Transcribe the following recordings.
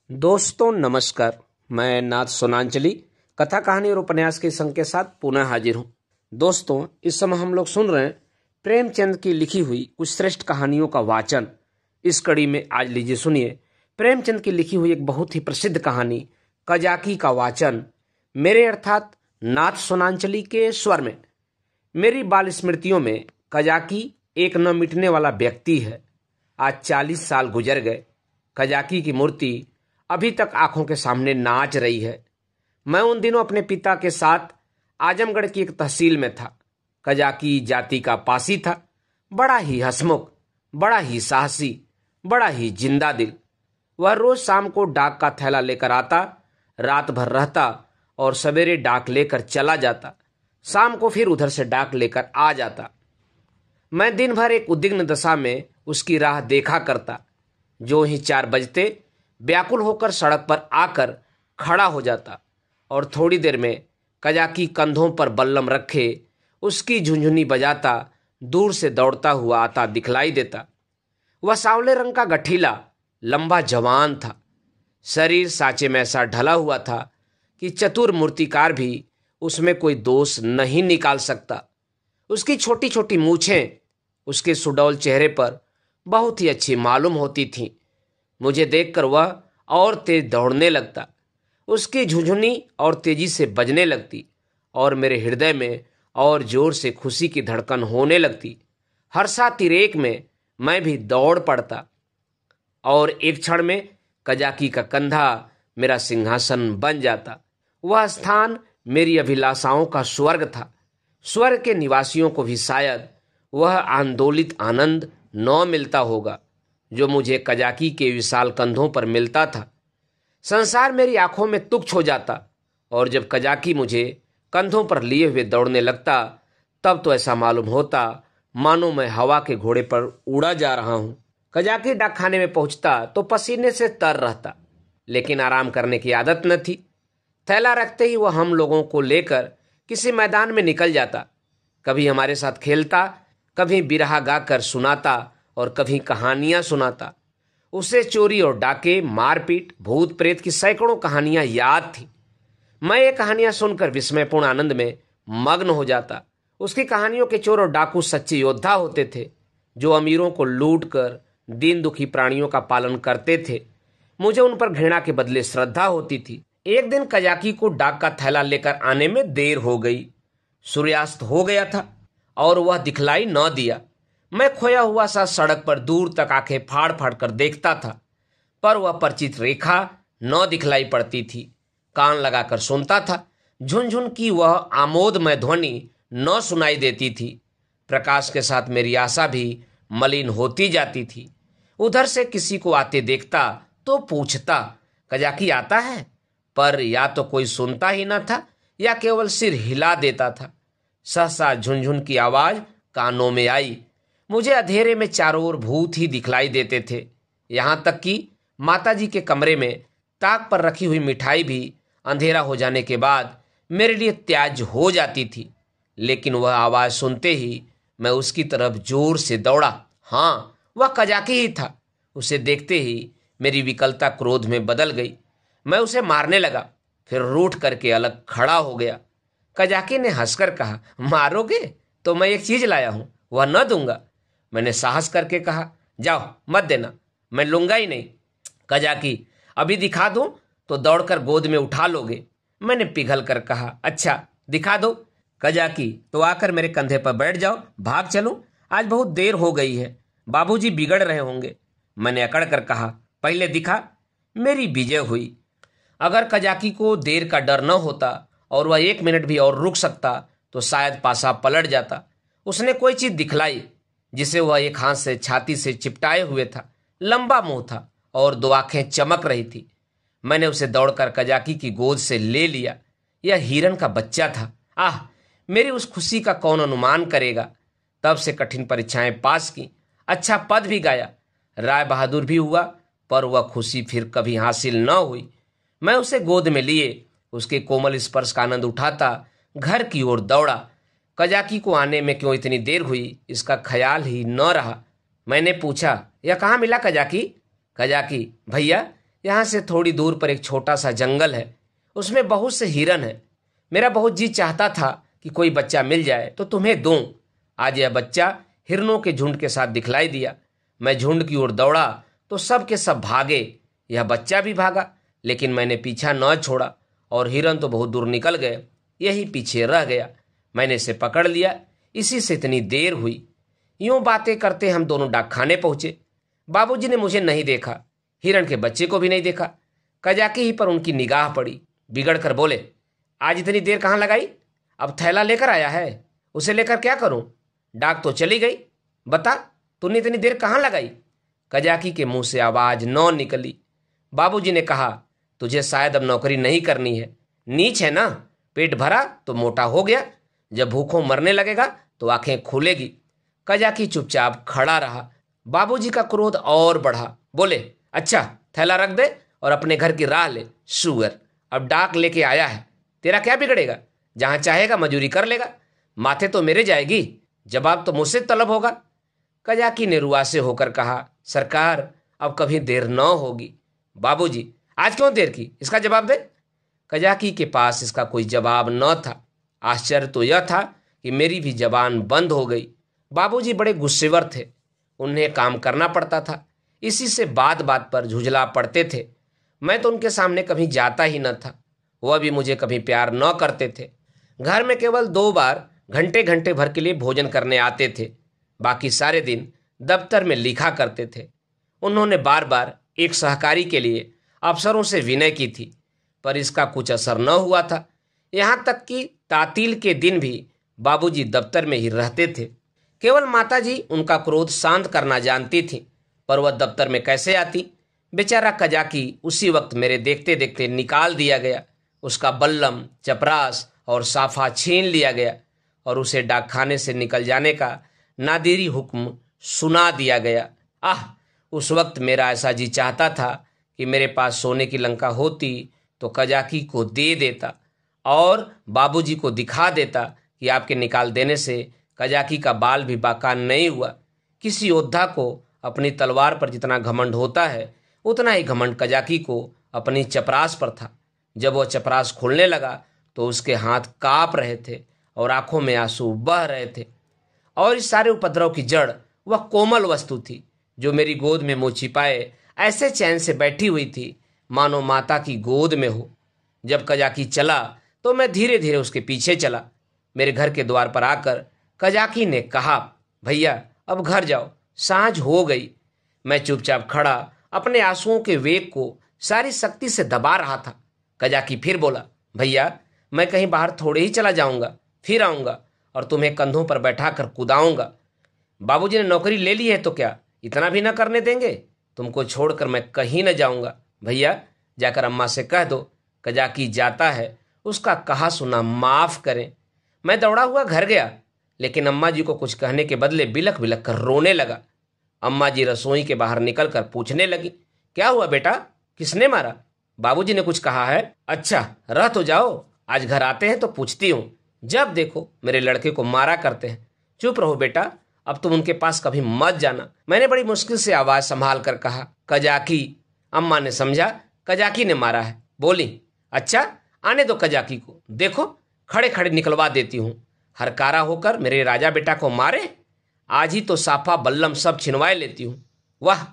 दोस्तों नमस्कार। मैं नाथ सोनांचली कथा कहानी और उपन्यास के संग के साथ पुनः हाजिर हूँ। दोस्तों, इस समय हम लोग सुन रहे हैं प्रेमचंद की लिखी हुई कुछ श्रेष्ठ कहानियों का वाचन। इस कड़ी में आज लीजिए सुनिए प्रेमचंद की लिखी हुई एक बहुत ही प्रसिद्ध कहानी कजाकी का वाचन मेरे अर्थात नाथ सोनांचली के स्वर में। मेरी बाल स्मृतियों में कजाकी एक न मिटने वाला व्यक्ति है। आज 40 साल गुजर गए। कजाकी की मूर्ति अभी तक आंखों के सामने नाच रही है। मैं उन दिनों अपने पिता के साथ आजमगढ़ की एक तहसील में था। कजाकी जाति का पासी था, बड़ा ही हंसमुख, बड़ा ही साहसी, बड़ा ही जिंदा दिल। वह रोज शाम को डाक का थैला लेकर आता, रात भर रहता और सवेरे डाक लेकर चला जाता। शाम को फिर उधर से डाक लेकर आ जाता। मैं दिन भर एक उद्विग्न दशा में उसकी राह देखा करता। जो ही 4 बजते व्याकुल होकर सड़क पर आकर खड़ा हो जाता और थोड़ी देर में कजाकी कंधों पर बल्लम रखे उसकी झुंझुनी बजाता दूर से दौड़ता हुआ आता दिखलाई देता। वह सांवले रंग का गठीला लंबा जवान था। शरीर सांचे में ऐसा ढला हुआ था कि चतुर मूर्तिकार भी उसमें कोई दोष नहीं निकाल सकता। उसकी छोटी छोटी मूछें उसके सुडौल चेहरे पर बहुत ही अच्छी मालूम होती थीं। मुझे देखकर वह और तेज दौड़ने लगता। उसकी झुंझुनी और तेजी से बजने लगती और मेरे हृदय में और जोर से खुशी की धड़कन होने लगती। हर्षातिरेक में मैं भी दौड़ पड़ता और एक क्षण में कजाकी का कंधा मेरा सिंहासन बन जाता। वह स्थान मेरी अभिलाषाओं का स्वर्ग था। स्वर्ग के निवासियों को भी शायद वह आंदोलित आनंद न मिलता होगा जो मुझे कजाकी के विशाल कंधों पर मिलता था। संसार मेरी आंखों में तुच्छ हो जाता और जब कजाकी मुझे कंधों पर लिए हुए दौड़ने लगता तब तो ऐसा मालूम होता मानो मैं हवा के घोड़े पर उड़ा जा रहा हूं। कजाकी डाकखाने में पहुंचता तो पसीने से तर रहता, लेकिन आराम करने की आदत न थी। थैला रखते ही वह हम लोगों को लेकर किसी मैदान में निकल जाता। कभी हमारे साथ खेलता, कभी बिरहा गाकर सुनाता और कभी कहानियां सुनाता। उसे चोरी और डाके, मारपीट, भूत प्रेत की सैकड़ों कहानियां याद थी। मैं ये कहानियां सुनकर विस्मयपूर्ण आनंद में मग्न हो जाता। उसकी कहानियों के चोर और डाकू सच्चे योद्धा होते थे जो अमीरों को लूट कर दीन दुखी प्राणियों का पालन करते थे। मुझे उन पर घृणा के बदले श्रद्धा होती थी। एक दिन कजाकी को डाक का थैला लेकर आने में देर हो गई। सूर्यास्त हो गया था और वह दिखलाई न दिया। मैं खोया हुआ सा सड़क पर दूर तक आंखें फाड़ फाड़ कर देखता था, पर वह परिचित रेखा न दिखलाई पड़ती थी। कान लगाकर सुनता था, झुनझुन की वह आमोदमय ध्वनि न सुनाई देती थी। प्रकाश के साथ मेरी आशा भी मलिन होती जाती थी। उधर से किसी को आते देखता तो पूछता, कजाकी आता है? पर या तो कोई सुनता ही न था या केवल सिर हिला देता था। सहसा झुनझुन की आवाज कानों में आई। मुझे अंधेरे में चारों ओर भूत ही दिखलाई देते थे। यहां तक कि माताजी के कमरे में ताक पर रखी हुई मिठाई भी अंधेरा हो जाने के बाद मेरे लिए त्याज्य हो जाती थी। लेकिन वह आवाज सुनते ही मैं उसकी तरफ जोर से दौड़ा। हाँ, वह कजाकी ही था। उसे देखते ही मेरी विकलता क्रोध में बदल गई। मैं उसे मारने लगा, फिर रूठ करके अलग खड़ा हो गया। कजाकी ने हंसकर कहा, मारोगे तो मैं एक चीज लाया हूं, वह न दूंगा। मैंने साहस करके कहा, जाओ मत देना, मैं लूंगा ही नहीं। कजाकी, अभी दिखा दूं तो दौड़कर गोद में उठा लोगे। मैंने पिघल कर कहा, अच्छा दिखा दो। कजाकी, तो आकर मेरे कंधे पर बैठ जाओ, भाग चलूं, आज बहुत देर हो गई है, बाबूजी बिगड़ रहे होंगे। मैंने अकड़ कर कहा, पहले दिखा। मेरी विजय हुई। अगर कजाकी को देर का डर न होता और वह 1 मिनट भी और रुक सकता तो शायद पासा पलट जाता। उसने कोई चीज दिखलाई जिसे वह एक हाथ से छाती से चिपटाए हुए था। लंबा मुंह था और 2 आंखें चमक रही थी। मैंने उसे दौड़कर कजाकी की गोद से ले लिया। यह हिरन का बच्चा था। आह, मेरी उस खुशी का कौन अनुमान करेगा। तब से कठिन परीक्षाएं पास की, अच्छा पद भी गाया, राय बहादुर भी हुआ, पर वह खुशी फिर कभी हासिल न हुई। मैं उसे गोद में लिए उसके कोमल स्पर्श का आनंद उठाता घर की ओर दौड़ा। कजाकी को आने में क्यों इतनी देर हुई इसका ख्याल ही न रहा। मैंने पूछा, यह कहाँ मिला कजाकी? कजाकी, भैया यहाँ से थोड़ी दूर पर एक छोटा सा जंगल है, उसमें बहुत से हिरन है। मेरा बहुत जी चाहता था कि कोई बच्चा मिल जाए तो तुम्हें दूं। आज यह बच्चा हिरनों के झुंड के साथ दिखलाई दिया। मैं झुंड की ओर दौड़ा तो सब के सब भागे, यह बच्चा भी भागा, लेकिन मैंने पीछा न छोड़ा और हिरन तो बहुत दूर निकल गए, यही पीछे रह गया। मैंने इसे पकड़ लिया, इसी से इतनी देर हुई। यूं बातें करते हम दोनों डाकखाने पहुंचे। बाबूजी ने मुझे नहीं देखा, हिरन के बच्चे को भी नहीं देखा। कजाकी ही पर उनकी निगाह पड़ी। बिगड़ कर बोले, आज इतनी देर कहाँ लगाई? अब थैला लेकर आया है, उसे लेकर क्या करूं? डाक तो चली गई, बता तूने इतनी देर कहाँ लगाई? कजाकी के मुंह से आवाज न निकली। बाबूजी ने कहा, तुझे शायद अब नौकरी नहीं करनी है, नीच है ना, पेट भरा तो मोटा हो गया, जब भूखों मरने लगेगा तो आंखें खुलेगी। कजाकी चुपचाप खड़ा रहा। बाबूजी का क्रोध और बढ़ा। बोले, अच्छा थैला रख दे और अपने घर की राह ले, शुगर, अब डाक लेके आया है, तेरा क्या बिगड़ेगा, जहां चाहेगा मजूरी कर लेगा, माथे तो मेरे जाएगी, जवाब तो मुझसे तलब होगा। कजाकी ने रुआसे होकर कहा, सरकार अब कभी देर न होगी। बाबूजी, आज क्यों देर की, इसका जवाब दे। कजाकी के पास इसका कोई जवाब न था। आश्चर्य तो यह था कि मेरी भी जबान बंद हो गई। बाबूजी बड़े गुस्सेवर थे, उन्हें काम करना पड़ता था, इसी से बात बात पर झुंझला पड़ते थे। मैं तो उनके सामने कभी जाता ही न था, वह भी मुझे कभी प्यार न करते थे। घर में केवल 2 बार घंटे घंटे भर के लिए भोजन करने आते थे, बाकी सारे दिन दफ्तर में लिखा करते थे। उन्होंने बार बार एक सहकारी के लिए अफसरों से विनय की थी, पर इसका कुछ असर न हुआ था। यहाँ तक कि तातील के दिन भी बाबूजी दफ्तर में ही रहते थे। केवल माताजी उनका क्रोध शांत करना जानती थी, पर वह दफ्तर में कैसे आती? बेचारा कजाकी उसी वक्त मेरे देखते देखते निकाल दिया गया। उसका बल्लम, चपरास और साफा छीन लिया गया और उसे डाकखाने से निकल जाने का नादिरी हुक्म सुना दिया गया। आह, उस वक्त मेरा ऐसा जी चाहता था कि मेरे पास सोने की लंका होती तो कजाकी को दे देता और बाबूजी को दिखा देता कि आपके निकाल देने से कजाकी का बाल भी बाका नहीं हुआ। किसी योद्धा को अपनी तलवार पर जितना घमंड होता है, उतना ही घमंड कजाकी को अपनी चपरास पर था। जब वह चपरास खोलने लगा तो उसके हाथ कांप रहे थे और आंखों में आंसू बह रहे थे। और इस सारे उपद्रव की जड़ वह कोमल वस्तु थी जो मेरी गोद में मुँह छिपाए ऐसे चैन से बैठी हुई थी मानो माता की गोद में हो। जब कजाकी चला तो मैं धीरे धीरे उसके पीछे चला। मेरे घर के द्वार पर आकर कजाकी ने कहा, भैया अब घर जाओ, सांझ हो गई। मैं चुपचाप खड़ा अपने आंसुओं के वेग को सारी शक्ति से दबा रहा था। कजाकी फिर बोला, भैया मैं कहीं बाहर थोड़े ही चला जाऊंगा, फिर आऊंगा और तुम्हें कंधों पर बैठा कर कुदाऊंगा। बाबूजी ने नौकरी ले ली है तो क्या इतना भी न करने देंगे? तुमको छोड़कर मैं कहीं न जाऊंगा। भैया जाकर अम्मा से कह दो कजाकी जाता है, उसका कहा सुना माफ करें। मैं दौड़ा हुआ घर गया, लेकिन अम्मा जी को कुछ कहने के बदले बिलख बिलख कर रोने लगा। अम्मा जी रसोई के बाहर निकल कर पूछने लगी, क्या हुआ बेटा, किसने मारा? बाबूजी ने कुछ कहा है? अच्छा रह तो जाओ, आज घर आते हैं तो पूछती हूँ, जब देखो मेरे लड़के को मारा करते हैं। चुप रहो बेटा, अब तुम उनके पास कभी मत जाना। मैंने बड़ी मुश्किल से आवाज संभाल कर कहा, कजाकी। अम्मा ने समझा कजाकी ने मारा है, बोली, अच्छा आने दो कजाकी को, देखो खड़े खड़े निकलवा देती हूँ। हरकारा होकर मेरे राजा बेटा को मारे, आज ही तो साफा बल्लम सब छिनवाए लेती हूँ। वाह,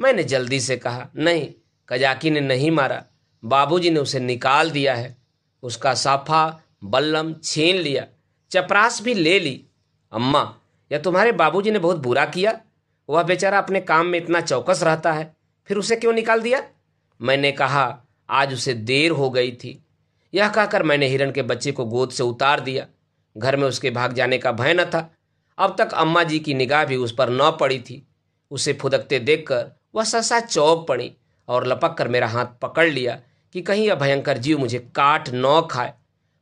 मैंने जल्दी से कहा, नहीं कजाकी ने नहीं मारा, बाबूजी ने उसे निकाल दिया है। उसका साफा बल्लम छीन लिया, चपरास भी ले ली। अम्मा, यह तुम्हारे बाबूजी ने बहुत बुरा किया, वह बेचारा अपने काम में इतना चौकस रहता है, फिर उसे क्यों निकाल दिया? मैंने कहा, आज उसे देर हो गई थी। यह कहकर मैंने हिरण के बच्चे को गोद से उतार दिया। घर में उसके भाग जाने का भय न था। अब तक अम्मा जी की निगाह भी उस पर न पड़ी थी। उसे फुदकते देखकर वह सहसा चौंक पड़ी और लपक कर मेरा हाथ पकड़ लिया कि कहीं यह भयंकर जीव मुझे काट न खाए।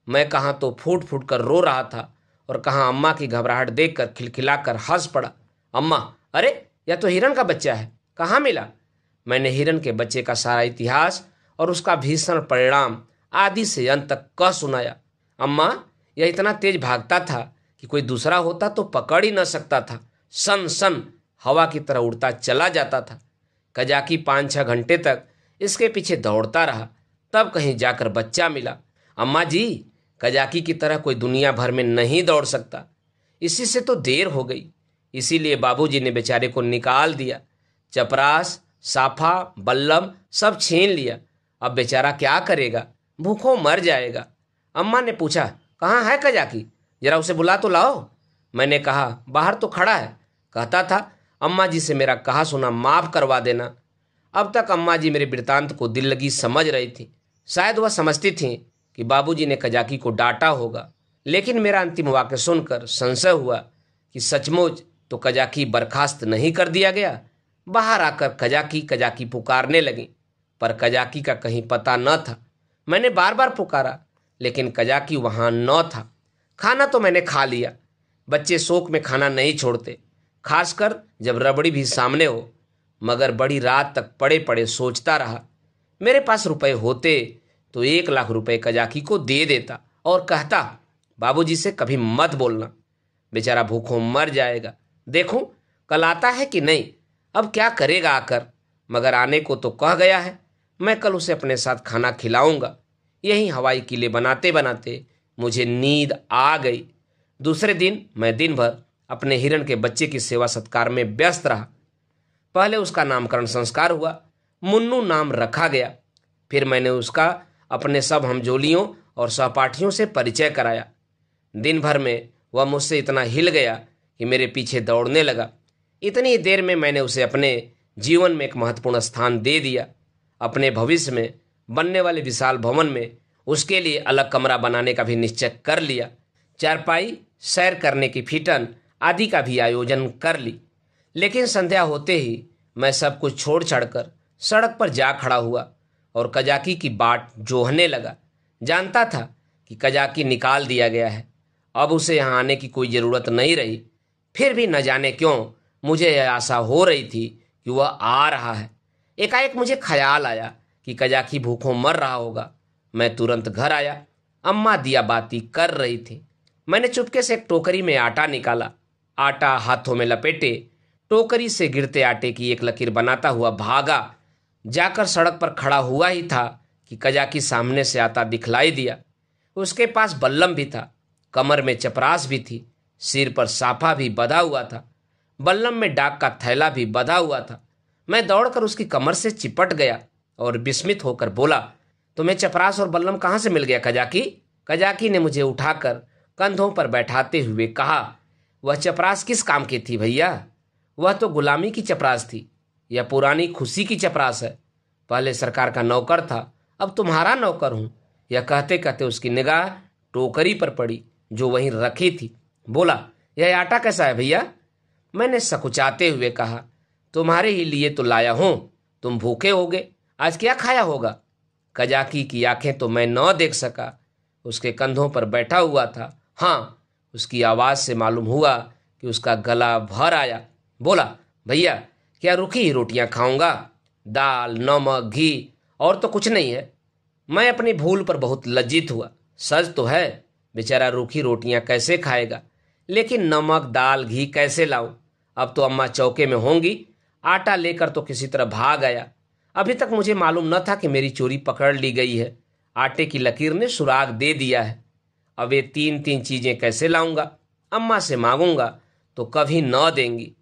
मैं कहाँ तो फूट फूट कर रो रहा था और कहाँ अम्मा की घबराहट देखकर खिलखिलाकर हंस पड़ा। अम्मा, अरे यह तो हिरण का बच्चा है, कहाँ मिला? मैंने हिरण के बच्चे का सारा इतिहास और उसका भीषण परिणाम आदि से अंत तक कह सुनाया। अम्मा, यह इतना तेज भागता था कि कोई दूसरा होता तो पकड़ ही न सकता था। सन सन हवा की तरह उड़ता चला जाता था। कजाकी 5-6 घंटे तक इसके पीछे दौड़ता रहा। तब कहीं जाकर बच्चा मिला। अम्मा जी, कजाकी की तरह कोई दुनिया भर में नहीं दौड़ सकता। इसी से तो देर हो गई, इसीलिए बाबूजी ने बेचारे को निकाल दिया। चपरास, साफा, बल्लम सब छीन लिया। अब बेचारा क्या करेगा, भूखों मर जाएगा। अम्मा ने पूछा, कहाँ है कजाकी, जरा उसे बुला तो लाओ। मैंने कहा, बाहर तो खड़ा है। कहता था, अम्मा जी से मेरा कहा सुना माफ करवा देना। अब तक अम्मा जी मेरे वृत्तांत को दिल लगी समझ रही थी। शायद वह समझती थीं कि बाबूजी ने कजाकी को डांटा होगा, लेकिन मेरा अंतिम वाक्य सुनकर संशय हुआ कि सचमुच तो कजाकी बर्खास्त नहीं कर दिया गया। बाहर आकर कजाकी कजाकी पुकारने लगी, पर कजाकी का कहीं पता न था। मैंने बार बार पुकारा, लेकिन कजाकी वहां न था। खाना तो मैंने खा लिया। बच्चे शौक में खाना नहीं छोड़ते, खासकर जब रबड़ी भी सामने हो। मगर बड़ी रात तक पड़े पड़े सोचता रहा। मेरे पास रुपए होते तो 1 लाख रुपए कजाकी को दे देता और कहता, बाबूजी से कभी मत बोलना, बेचारा भूखों मर जाएगा। देखूं कल आता है कि नहीं। अब क्या करेगा आकर, मगर आने को तो कह गया है। मैं कल उसे अपने साथ खाना खिलाऊंगा। यही हवाई किले बनाते बनाते मुझे नींद आ गई। दूसरे दिन मैं दिन भर अपने हिरण के बच्चे की सेवा सत्कार में व्यस्त रहा। पहले उसका नामकरण संस्कार हुआ, मुन्नू नाम रखा गया। फिर मैंने उसका अपने सब हमजोलियों और सहपाठियों से परिचय कराया। दिन भर में वह मुझसे इतना हिल गया कि मेरे पीछे दौड़ने लगा। इतनी देर में मैंने उसे अपने जीवन में एक महत्वपूर्ण स्थान दे दिया। अपने भविष्य में बनने वाले विशाल भवन में उसके लिए अलग कमरा बनाने का भी निश्चय कर लिया। चारपाई, सैर करने की फिटन आदि का भी आयोजन कर ली। लेकिन संध्या होते ही मैं सब कुछ छोड़ छाड़कर सड़क पर जा खड़ा हुआ और कजाकी की बाट जोहने लगा। जानता था कि कजाकी निकाल दिया गया है, अब उसे यहाँ आने की कोई ज़रूरत नहीं रही। फिर भी न जाने क्यों मुझे यह आशा हो रही थी कि वह आ रहा है। एकाएक मुझे ख्याल आया कि कजाकी भूखों मर रहा होगा। मैं तुरंत घर आया। अम्मा दिया बाती कर रही थी। मैंने चुपके से एक टोकरी में आटा निकाला। आटा हाथों में लपेटे टोकरी से गिरते आटे की एक लकीर बनाता हुआ भागा। जाकर सड़क पर खड़ा हुआ ही था कि कजाकी सामने से आता दिखलाई दिया। उसके पास बल्लम भी था, कमर में चपरास भी थी, सिर पर साफा भी बंधा हुआ था, बल्लम में डाक का थैला भी बंधा हुआ था। मैं दौड़कर उसकी कमर से चिपट गया और विस्मित होकर बोला, तुम्हें चपरास और बल्लम कहाँ से मिल गया कजाकी? कजाकी ने मुझे उठाकर कंधों पर बैठाते हुए कहा, वह चपरास किस काम की थी भैया? वह तो गुलामी की चपरास थी। यह पुरानी खुशी की चपरास है। पहले सरकार का नौकर था, अब तुम्हारा नौकर हूं। यह कहते कहते उसकी निगाह टोकरी पर पड़ी जो वहीं रखी थी। बोला, यह आटा कैसा है भैया? मैंने सकुचाते हुए कहा, तुम्हारे ही लिए तो लाया हूं, तुम भूखे होगे, आज क्या खाया होगा? कजाकी की आंखें तो मैं न देख सका, उसके कंधों पर बैठा हुआ था। हाँ, उसकी आवाज से मालूम हुआ कि उसका गला भर आया। बोला, भैया क्या रूखी ही रोटियां खाऊंगा? दाल, नमक, घी और तो कुछ नहीं है। मैं अपनी भूल पर बहुत लज्जित हुआ। सच तो है, बेचारा रूखी रोटियां कैसे खाएगा, लेकिन नमक, दाल, घी कैसे लाऊं? अब तो अम्मा चौके में होंगी। आटा लेकर तो किसी तरह भाग आया। अभी तक मुझे मालूम न था कि मेरी चोरी पकड़ ली गई है। आटे की लकीर ने सुराग दे दिया है। अब ये 3-3 चीजें कैसे लाऊंगा? अम्मा से मांगूंगा तो कभी न देंगी।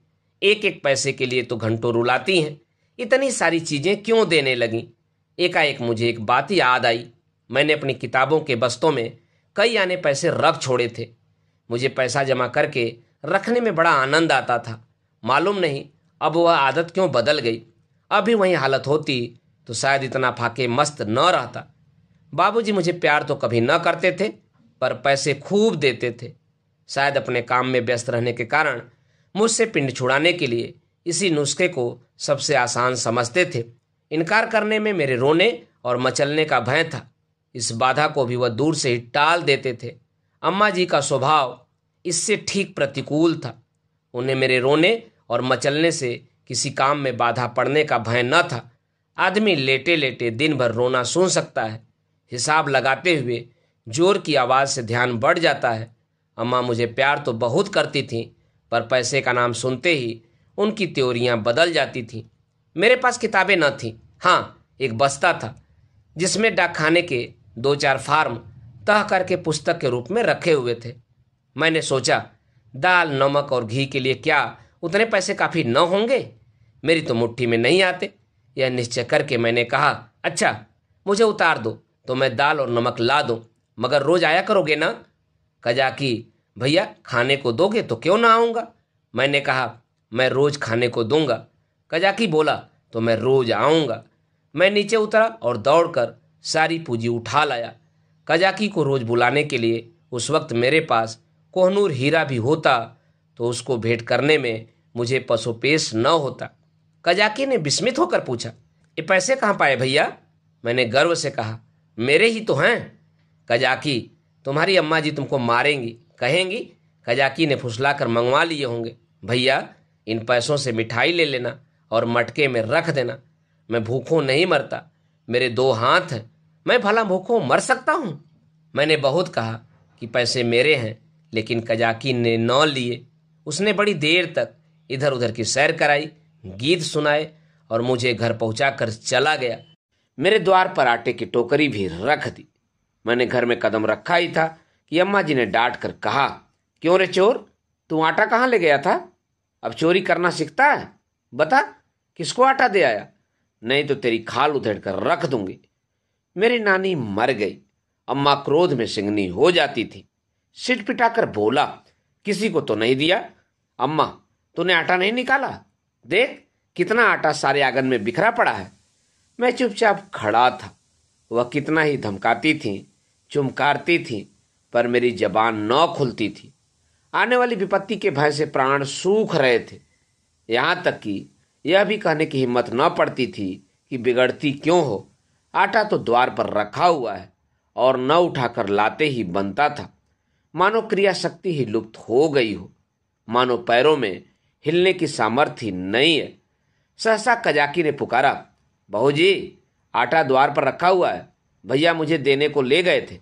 एक एक पैसे के लिए तो घंटों रुलाती हैं। इतनी सारी चीजें क्यों देने लगीं? एकाएक मुझे एक बात याद आई। मैंने अपनी किताबों के बस्तों में कई आने पैसे रख छोड़े थे। मुझे पैसा जमा करके रखने में बड़ा आनंद आता था। मालूम नहीं अब वह आदत क्यों बदल गई। अभी वही हालत होती तो शायद इतना फाके मस्त न रहता। बाबूजी मुझे प्यार तो कभी न करते थे, पर पैसे खूब देते थे। शायद अपने काम में व्यस्त रहने के कारण मुझसे पिंड छुड़ाने के लिए इसी नुस्खे को सबसे आसान समझते थे। इनकार करने में मेरे रोने और मचलने का भय था। इस बाधा को भी वह दूर से ही टाल देते थे। अम्मा जी का स्वभाव इससे ठीक प्रतिकूल था। उन्हें मेरे रोने और मचलने से किसी काम में बाधा पड़ने का भय न था। आदमी लेटे लेटे दिन भर रोना सुन सकता है। हिसाब लगाते हुए जोर की आवाज़ से ध्यान बढ़ जाता है। अम्मा मुझे प्यार तो बहुत करती थीं, पर पैसे का नाम सुनते ही उनकी त्योरियां बदल जाती थीं। मेरे पास किताबें न थीं। हाँ, एक बस्ता था जिसमें डाकखाने के 2-4 फार्म तह करके पुस्तक के रूप में रखे हुए थे। मैंने सोचा दाल नमक और घी के लिए क्या उतने पैसे काफ़ी न होंगे, मेरी तो मुट्ठी में नहीं आते। यह निश्चय करके मैंने कहा, अच्छा मुझे उतार दो तो मैं दाल और नमक ला दूं, मगर रोज आया करोगे ना? कजाकी, भैया खाने को दोगे तो क्यों ना आऊँगा। मैंने कहा, मैं रोज खाने को दूंगा। कजाकी बोला, तो मैं रोज आऊँगा। मैं नीचे उतरा और दौड़कर सारी पूंजी उठा लाया। कजाकी को रोज बुलाने के लिए उस वक्त मेरे पास कोहनूर हीरा भी होता तो उसको भेंट करने में मुझे पसोपेश न होता। कजाकी ने विस्मित होकर पूछा, ये पैसे कहाँ पाए भैया? मैंने गर्व से कहा, मेरे ही तो हैं। कजाकी, तुम्हारी अम्मा जी तुमको मारेंगी, कहेंगी कजाकी ने फुसलाकर मंगवा लिए होंगे। भैया इन पैसों से मिठाई ले लेना और मटके में रख देना। मैं भूखों नहीं मरता, मेरे 2 हाथ हैं, मैं भला भूखों मर सकता हूँ। मैंने बहुत कहा कि पैसे मेरे हैं, लेकिन कजाकी ने न लिए। उसने बड़ी देर तक इधर उधर की सैर कराई, गीत सुनाए और मुझे घर पहुंचाकर चला गया। मेरे द्वार पर आटे की टोकरी भी रख दी। मैंने घर में कदम रखा ही था कि अम्मा जी ने डांट कर कहा, क्यों रे चोर, तू आटा कहाँ ले गया था? अब चोरी करना सीखता है? बता किसको आटा दे आया, नहीं तो तेरी खाल उधेड़ कर रख दूंगी। मेरी नानी मर गई। अम्मा क्रोध में सिंगनी हो जाती थी। सिट पिटाकर बोला, किसी को तो नहीं दिया? अम्मा, तूने आटा नहीं निकाला? देख कितना आटा सारे आंगन में बिखरा पड़ा है। मैं चुपचाप खड़ा था। वह कितना ही धमकाती थी, चुमकारती थी, पर मेरी जबान न खुलती थी। आने वाली विपत्ति के भय से प्राण सूख रहे थे। यहाँ तक कि यह भी कहने की हिम्मत न पड़ती थी कि बिगड़ती क्यों हो, आटा तो द्वार पर रखा हुआ है और न उठाकर लाते ही बनता था। मानो क्रिया शक्ति ही लुप्त हो गई हो, मानो पैरों में हिलने की सामर्थ्य ही नहीं है। सहसा कजाकी ने पुकारा, बहू जी आटा द्वार पर रखा हुआ है, भैया मुझे देने को ले गए थे।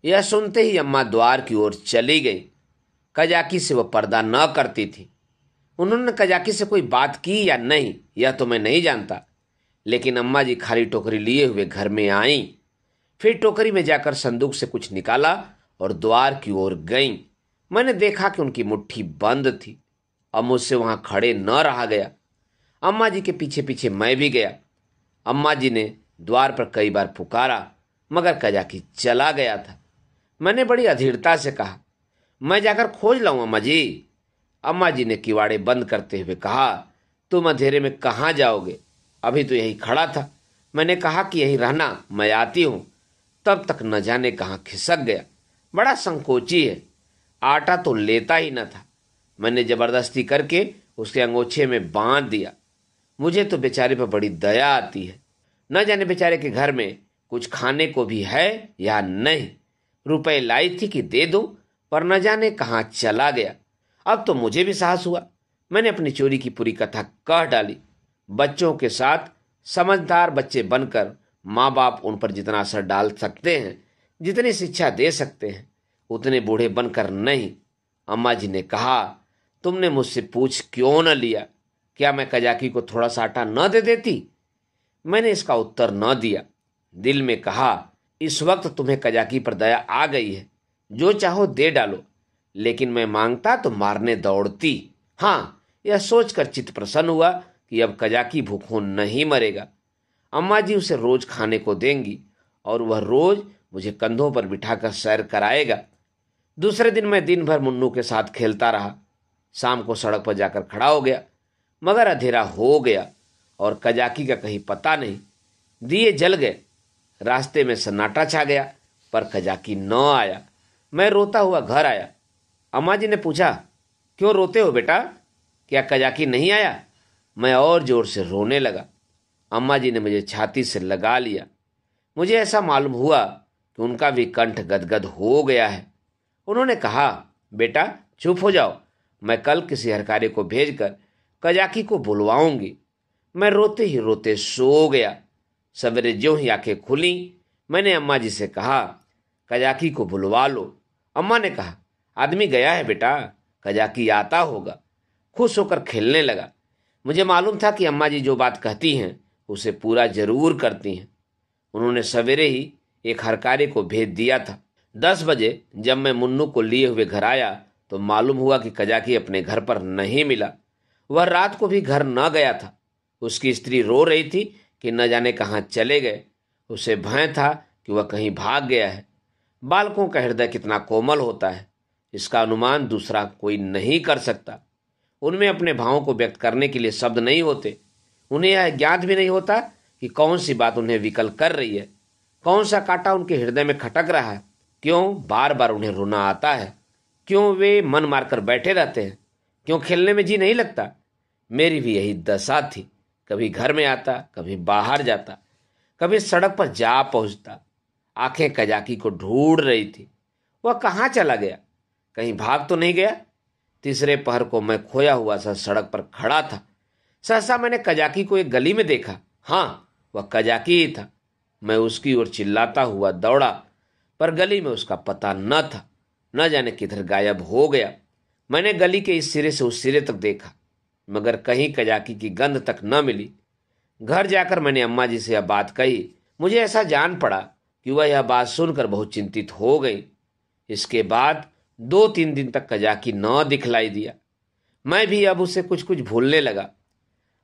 यह सुनते ही अम्मा द्वार की ओर चली गई। कजाकी से वह पर्दा न करती थी। उन्होंने कजाकी से कोई बात की या नहीं यह तो मैं नहीं जानता, लेकिन अम्मा जी खाली टोकरी लिए हुए घर में आईं। फिर टोकरी में जाकर संदूक से कुछ निकाला और द्वार की ओर गईं। मैंने देखा कि उनकी मुट्ठी बंद थी। अब मुझसे वहां खड़े न रहा गया। अम्मा जी के पीछे पीछे मैं भी गया। अम्मा जी ने द्वार पर कई बार पुकारा, मगर कजाकी चला गया था। मैंने बड़ी अधीरता से कहा, मैं जाकर खोज लाऊं अम्मा जी। अम्मा जी ने किवाड़े बंद करते हुए कहा, तुम अंधेरे में कहाँ जाओगे, अभी तो यहीं खड़ा था। मैंने कहा कि यहीं रहना, मैं आती हूं। तब तक न जाने कहाँ खिसक गया। बड़ा संकोची है, आटा तो लेता ही न था। मैंने जबरदस्ती करके उसके अंगोछे में बांध दिया। मुझे तो बेचारे पर बड़ी दया आती है। न जाने बेचारे के घर में कुछ खाने को भी है या नहीं। रुपए लाई थी कि दे दूं, पर न जाने कहाँ चला गया। अब तो मुझे भी साहस हुआ। मैंने अपनी चोरी की पूरी कथा कह डाली। बच्चों के साथ समझदार बच्चे बनकर माँ बाप उन पर जितना असर डाल सकते हैं, जितनी शिक्षा दे सकते हैं, उतने बूढ़े बनकर नहीं। अम्मा जी ने कहा, तुमने मुझसे पूछ क्यों न लिया? क्या मैं कजाकी को थोड़ा सा आटा न दे देती? मैंने इसका उत्तर न दिया। दिल में कहा, इस वक्त तुम्हें कजाकी पर दया आ गई है, जो चाहो दे डालो, लेकिन मैं मांगता तो मारने दौड़ती। हाँ, यह सोचकर चित्त प्रसन्न हुआ कि अब कजाकी भूखों नहीं मरेगा। अम्मा जी उसे रोज खाने को देंगी और वह रोज मुझे कंधों पर बिठाकर सैर कराएगा। दूसरे दिन मैं दिन भर मुन्नू के साथ खेलता रहा। शाम को सड़क पर जाकर खड़ा हो गया, मगर अंधेरा हो गया और कजाकी का कहीं पता नहीं। दिए जल गए, रास्ते में सन्नाटा छा गया, पर कजाकी न आया। मैं रोता हुआ घर आया। अम्मा जी ने पूछा, क्यों रोते हो बेटा, क्या कजाकी नहीं आया? मैं और जोर से रोने लगा। अम्मा जी ने मुझे छाती से लगा लिया। मुझे ऐसा मालूम हुआ कि उनका भी कंठ गदगद हो गया है। उन्होंने कहा, बेटा चुप हो जाओ, मैं कल किसी हरकारे को भेजकर कजाकी को बुलवाऊंगी। मैं रोते ही रोते सो गया। सवेरे ज्यों ही आंखें खुली, मैंने अम्मा जी से कहा, कजाकी को बुलवा लो। अम्मा ने कहा, आदमी गया है बेटा, कजाकी आता होगा। खुश होकर खेलने लगा। मुझे मालूम था कि अम्मा जी जो बात कहती हैं उसे पूरा जरूर करती हैं। उन्होंने सवेरे ही एक हरकारी को भेज दिया था। 10 बजे जब मैं मुन्नू को लिए हुए घर आया तो मालूम हुआ कि कजाकी अपने घर पर नहीं मिला। वह रात को भी घर न गया था। उसकी स्त्री रो रही थी कि न जाने कहाँ चले गए। उसे भय था कि वह कहीं भाग गया है। बालकों का हृदय कितना कोमल होता है, इसका अनुमान दूसरा कोई नहीं कर सकता। उनमें अपने भावों को व्यक्त करने के लिए शब्द नहीं होते। उन्हें यह ज्ञात भी नहीं होता कि कौन सी बात उन्हें विकल कर रही है, कौन सा कांटा उनके हृदय में खटक रहा है, क्यों बार बार उन्हें रोना आता है, क्यों वे मन मारकर बैठे रहते हैं, क्यों खेलने में जी नहीं लगता। मेरी भी यही दशा थी। कभी घर में आता, कभी बाहर जाता, कभी सड़क पर जा पहुंचता। आंखें कजाकी को ढूंढ रही थी। वह कहाँ चला गया, कहीं भाग तो नहीं गया। तीसरे पहर को मैं खोया हुआ सा सड़क पर खड़ा था। सहसा मैंने कजाकी को एक गली में देखा। हाँ, वह कजाकी ही था। मैं उसकी ओर चिल्लाता हुआ दौड़ा, पर गली में उसका पता न था। न जाने किधर गायब हो गया। मैंने गली के इस सिरे से उस सिरे तक देखा, मगर कहीं कजाकी की गंध तक न मिली। घर जाकर मैंने अम्मा जी से यह बात कही। मुझे ऐसा जान पड़ा कि वह यह बात सुनकर बहुत चिंतित हो गई। इसके बाद 2-3 दिन तक कजाकी न दिखलाई दिया। मैं भी अब उसे कुछ कुछ भूलने लगा।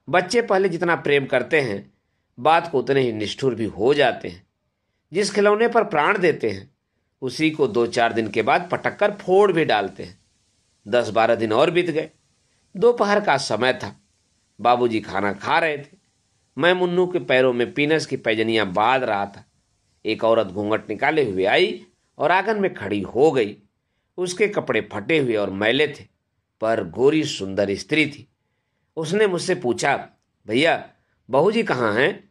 बच्चे पहले जितना प्रेम करते हैं, बात को उतने ही निष्ठुर भी हो जाते हैं। जिस खिलौने पर प्राण देते हैं, उसी को 2-4 दिन के बाद पटक कर फोड़ भी डालते हैं। 10-12 दिन और बीत गए। दोपहर का समय था। बाबूजी खाना खा रहे थे। मैं मुन्नू के पैरों में पीनस की पैजनियां बांध रहा था। एक औरत घूंघट निकाले हुए आई और आंगन में खड़ी हो गई। उसके कपड़े फटे हुए और मैले थे, पर गोरी सुंदर स्त्री थी। उसने मुझसे पूछा, भैया बहू जी कहाँ हैं?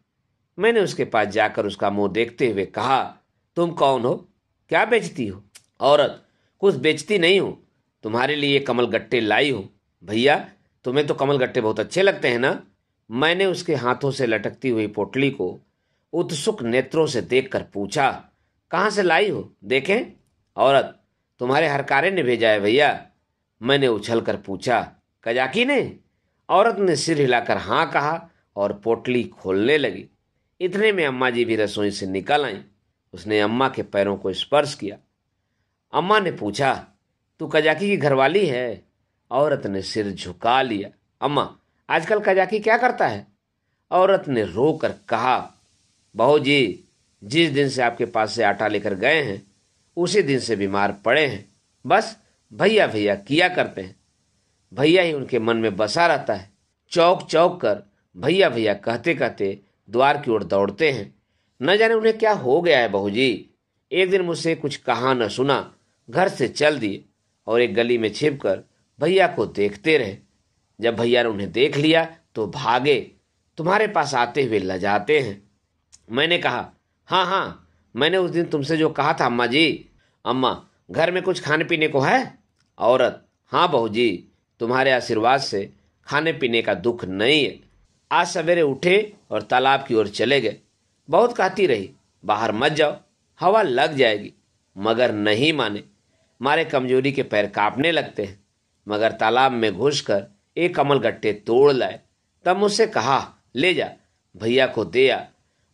मैंने उसके पास जाकर उसका मुंह देखते हुए कहा, तुम कौन हो, क्या बेचती हो? औरत, कुछ बेचती नहीं हूं, तुम्हारे लिए कमल गट्टे लाई हूं। भैया तुम्हें तो कमल गट्टे बहुत अच्छे लगते हैं ना? मैंने उसके हाथों से लटकती हुई पोटली को उत्सुक नेत्रों से देखकर पूछा, कहाँ से लाई हो, देखें? औरत, तुम्हारे हरकारे ने भेजा है भैया। मैंने उछलकर पूछा, कजाकी ने? औरत ने सिर हिलाकर हाँ कहा और पोटली खोलने लगी। इतने में अम्मा जी भी रसोई से निकल आईं। उसने अम्मा के पैरों को स्पर्श किया। अम्मा ने पूछा, तू कजाकी की घरवाली है? औरत ने सिर झुका लिया। अम्मा, आजकल कजाकी क्या करता है? औरत ने रोकर कहा, बहू जी, जिस दिन से आपके पास से आटा लेकर गए हैं, उसी दिन से बीमार पड़े हैं। बस भैया भैया किया करते हैं। भैया ही उनके मन में बसा रहता है। चौक चौक कर भैया भैया कहते कहते द्वार की ओर दौड़ते हैं। न जाने उन्हें क्या हो गया है बहू जी। एक दिन मुझसे कुछ कहा न सुना, घर से चल दिए और एक गली में छिपकर भैया को देखते रहे। जब भैया ने उन्हें देख लिया तो भागे, तुम्हारे पास आते हुए लजाते हैं। मैंने कहा, हाँ हाँ, मैंने उस दिन तुमसे जो कहा था अम्मा जी। अम्मा, घर में कुछ खाने पीने को है? औरत, हाँ बहू जी, तुम्हारे आशीर्वाद से खाने पीने का दुख नहीं है। आज सवेरे उठे और तालाब की ओर चले गए। बहुत कहती रही, बाहर मत जाओ, हवा लग जाएगी, मगर नहीं माने। मारे कमजोरी के पैर कांपने लगते हैं। मगर तालाब में घुसकर एक कमल गट्टे तोड़ लाए। तब मुझसे कहा, ले जा, भैया को दे आ,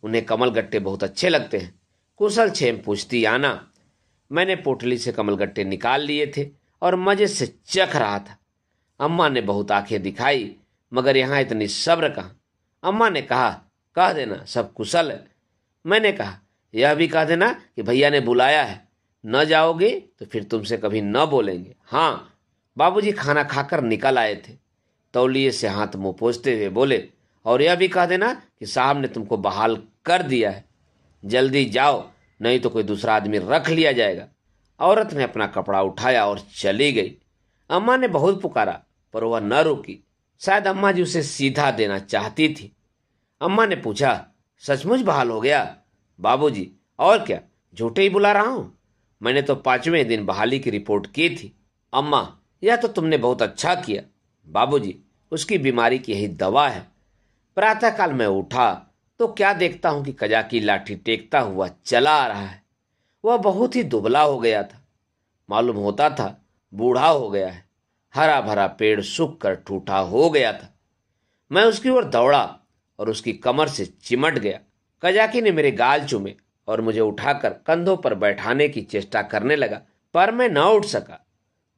उन्हें कमल गट्टे बहुत अच्छे लगते हैं। कुशल क्षेम पूछती आना। मैंने पोटली से कमल गट्टे निकाल लिए थे और मजे से चख रहा था। अम्मा ने बहुत आंखें दिखाई, मगर यहाँ इतनी सब्र कहाँ। अम्मा ने कहा, कह देना सब कुशल है। मैंने कहा, यह भी कह देना कि भैया ने बुलाया है। न जाओगे तो फिर तुमसे कभी न बोलेंगे। हाँ। बाबूजी खाना खाकर निकल आए थे। तौलिए से हाथ मुंह पोंछते हुए बोले, और यह भी कह देना कि साहब ने तुमको बहाल कर दिया है। जल्दी जाओ, नहीं तो कोई दूसरा आदमी रख लिया जाएगा। औरत ने अपना कपड़ा उठाया और चली गई। अम्मा ने बहुत पुकारा, पर वह न रुकी। शायद अम्मा जी उसे सीधा देना चाहती थी। अम्मा ने पूछा, सचमुच बहाल हो गया? बाबूजी, और क्या, झूठे ही बुला रहा हूं? मैंने तो 5वें दिन बहाली की रिपोर्ट की थी। अम्मा, यह तो तुमने बहुत अच्छा किया। बाबूजी, उसकी बीमारी की यही दवा है। प्रातःकाल मैं उठा तो क्या देखता हूं कि कजाकी लाठी टेकता हुआ चला आ रहा है। वह बहुत ही दुबला हो गया था। मालूम होता था बूढ़ा हो गया है। हरा भरा पेड़ सूख कर ठूठा हो गया था। मैं उसकी ओर दौड़ा और उसकी कमर से चिमट गया। कजाकी ने मेरे गाल चूमे और मुझे उठाकर कंधों पर बैठाने की चेष्टा करने लगा, पर मैं न उठ सका।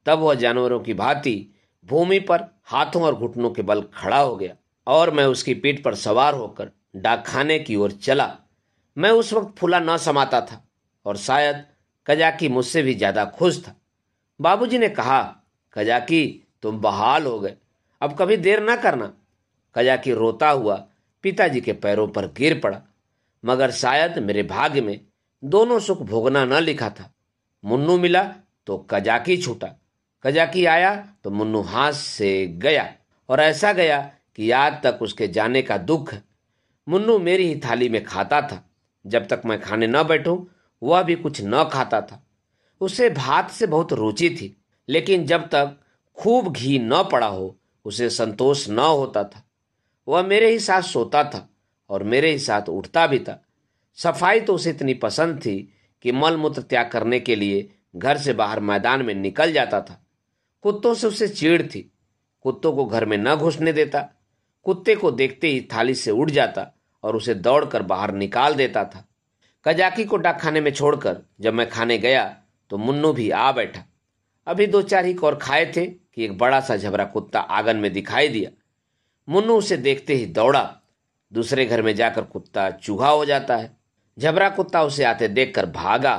तब वह जानवरों की भांति भूमि पर हाथों और घुटनों के बल खड़ा हो गया और मैं उसकी पीठ पर सवार होकर डाकखाने की ओर चला। मैं उस वक्त फूला न समाता था और शायद कजाकी मुझसे भी ज्यादा खुश था। बाबूजी ने कहा, कजाकी तुम बहाल हो गए, अब कभी देर न करना। कजाकी रोता हुआ पिताजी के पैरों पर गिर पड़ा, मगर शायद मेरे भाग्य में दोनों सुख भोगना न लिखा था। मुन्नू मिला तो कजाकी छूटा, कजाकी आया तो मुन्नू हाथ से गया, और ऐसा गया कि आज तक उसके जाने का दुख है। मुन्नू मेरी ही थाली में खाता था। जब तक मैं खाने न बैठूं वह भी कुछ न खाता था। उसे भात से बहुत रुचि थी, लेकिन जब तक खूब घी न पड़ा हो उसे संतोष न होता था। वह मेरे ही साथ सोता था और मेरे ही साथ उठता भी था। सफाई तो उसे इतनी पसंद थी कि मल मूत्र त्याग करने के लिए घर से बाहर मैदान में निकल जाता था। कुत्तों से उसे चिढ़ थी, कुत्तों को घर में न घुसने देता। कुत्ते को देखते ही थाली से उठ जाता और उसे दौड़कर बाहर निकाल देता था। कजाकी को डाकखाने में छोड़कर जब मैं खाने गया तो मुन्नू भी आ बैठा। अभी 2-4 ही और खाए थे कि एक बड़ा सा झबरा कुत्ता आंगन में दिखाई दिया। मुन्नू उसे देखते ही दौड़ा। दूसरे घर में जाकर कुत्ता चूहा हो जाता है। झबरा कुत्ता उसे आते देखकर भागा।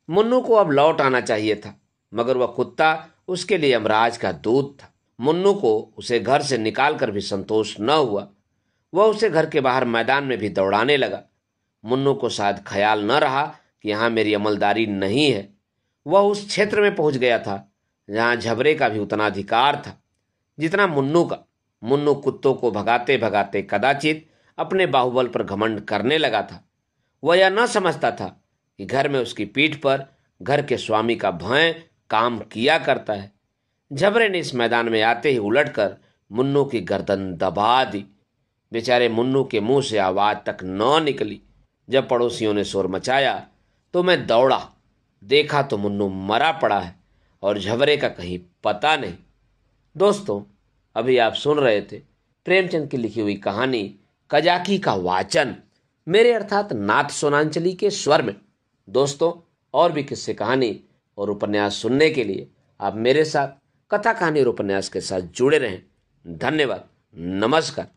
मुन्नू को अब लौट आना चाहिए था, मगर वह कुत्ता उसके लिए यमराज का दूत था। मुन्नू को उसे घर से निकालकर भी संतोष न हुआ। वह उसे घर के बाहर मैदान में भी दौड़ाने लगा। मुन्नू को शायद ख्याल न रहा कि यहाँ मेरी अमलदारी नहीं है। वह उस क्षेत्र में पहुंच गया था जहां झबरे का भी उतना अधिकार था जितना मुन्नू का। मुन्नू कुत्तों को भगाते भगाते कदाचित अपने बाहुबल पर घमंड करने लगा था। वह यह न समझता था कि घर में उसकी पीठ पर घर के स्वामी का भय काम किया करता है। झबरे ने इस मैदान में आते ही उलटकर मुन्नू की गर्दन दबा दी। बेचारे मुन्नू के मुंह से आवाज तक न निकली। जब पड़ोसियों ने शोर मचाया तो मैं दौड़ा, देखा तो मुन्नू मरा पड़ा है और झबरे का कहीं पता नहीं। दोस्तों, अभी आप सुन रहे थे प्रेमचंद की लिखी हुई कहानी कजाकी का वाचन, मेरे अर्थात नाथ सोनांचली के स्वर में। दोस्तों, और भी किस्से कहानी और उपन्यास सुनने के लिए आप मेरे साथ कथा कहानी और उपन्यास के साथ जुड़े रहें। धन्यवाद। नमस्कार।